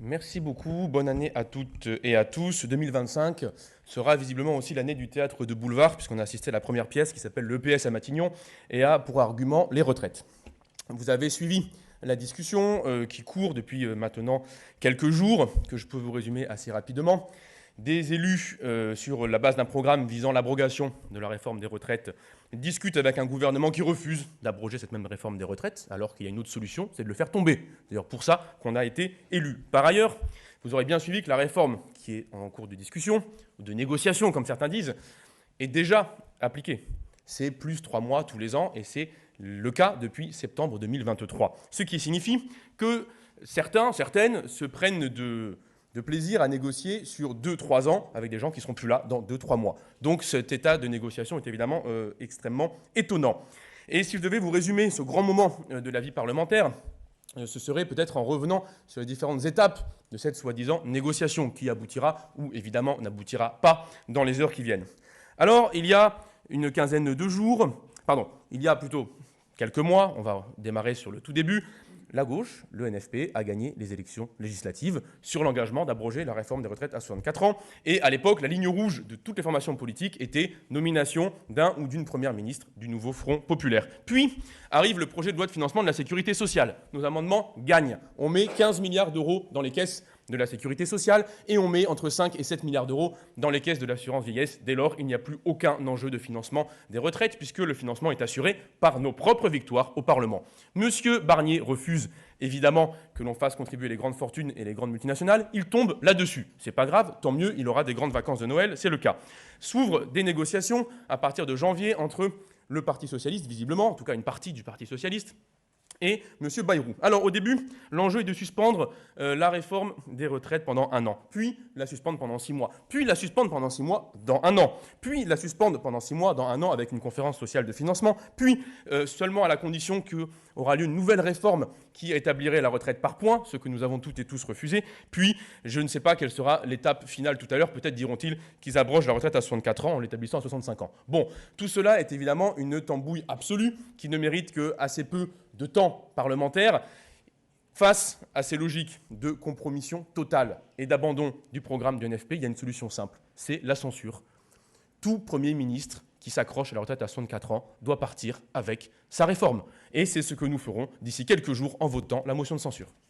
Merci beaucoup. Bonne année à toutes et à tous. 2025 sera visiblement aussi l'année du théâtre de boulevard, puisqu'on a assisté à la première pièce qui s'appelle l'EPS à Matignon et a pour argument les retraites. Vous avez suivi la discussion qui court depuis maintenant quelques jours, que je peux vous résumer assez rapidement. Des élus, sur la base d'un programme visant l'abrogation de la réforme des retraites, discutent avec un gouvernement qui refuse d'abroger cette même réforme des retraites, alors qu'il y a une autre solution, c'est de le faire tomber. C'est d'ailleurs pour ça qu'on a été élu. Par ailleurs, vous aurez bien suivi que la réforme qui est en cours de discussion, ou de négociation comme certains disent, est déjà appliquée. C'est plus 3 mois tous les ans, et c'est le cas depuis septembre 2023. Ce qui signifie que certaines se prennent de plaisir à négocier sur 2-3 ans avec des gens qui ne seront plus là dans 2-3 mois. Donc cet état de négociation est évidemment extrêmement étonnant. Et si je devais vous résumer ce grand moment de la vie parlementaire, ce serait peut-être en revenant sur les différentes étapes de cette soi-disant négociation qui aboutira ou évidemment n'aboutira pas dans les heures qui viennent. Alors, il y a une quinzaine de jours, il y a plutôt quelques mois, on va démarrer sur le tout début, la gauche, le NFP, a gagné les élections législatives sur l'engagement d'abroger la réforme des retraites à 64 ans. Et à l'époque, la ligne rouge de toutes les formations politiques était nomination d'un ou d'une première ministre du nouveau Front populaire. Puis arrive le projet de loi de financement de la sécurité sociale. Nos amendements gagnent. On met 15 milliards d'euros dans les caisses de la sécurité sociale et on met entre 5 et 7 milliards d'euros dans les caisses de l'assurance vieillesse. Dès lors, il n'y a plus aucun enjeu de financement des retraites puisque le financement est assuré par nos propres victoires au Parlement. Monsieur Barnier refuse évidemment que l'on fasse contribuer les grandes fortunes et les grandes multinationales. Il tombe là-dessus. C'est pas grave, tant mieux, il aura des grandes vacances de Noël, c'est le cas. S'ouvrent des négociations à partir de janvier entre le Parti socialiste, visiblement, en tout cas une partie du Parti socialiste, et M. Bayrou. Alors au début, l'enjeu est de suspendre la réforme des retraites pendant 1 an, puis la suspendre pendant 6 mois, puis la suspendre pendant 6 mois dans 1 an, puis la suspendre pendant 6 mois dans 1 an avec une conférence sociale de financement, puis seulement à la condition qu'aura lieu une nouvelle réforme qui établirait la retraite par points, ce que nous avons toutes et tous refusé, puis je ne sais pas quelle sera l'étape finale tout à l'heure, peut-être diront-ils qu'ils abrogent la retraite à 64 ans en l'établissant à 65 ans. Bon, tout cela est évidemment une tambouille absolue qui ne mérite que assez peu de temps parlementaire. Face à ces logiques de compromission totale et d'abandon du programme du NFP, il y a une solution simple, c'est la censure. Tout Premier ministre qui s'accroche à la retraite à 64 ans doit partir avec sa réforme. Et c'est ce que nous ferons d'ici quelques jours en votant la motion de censure.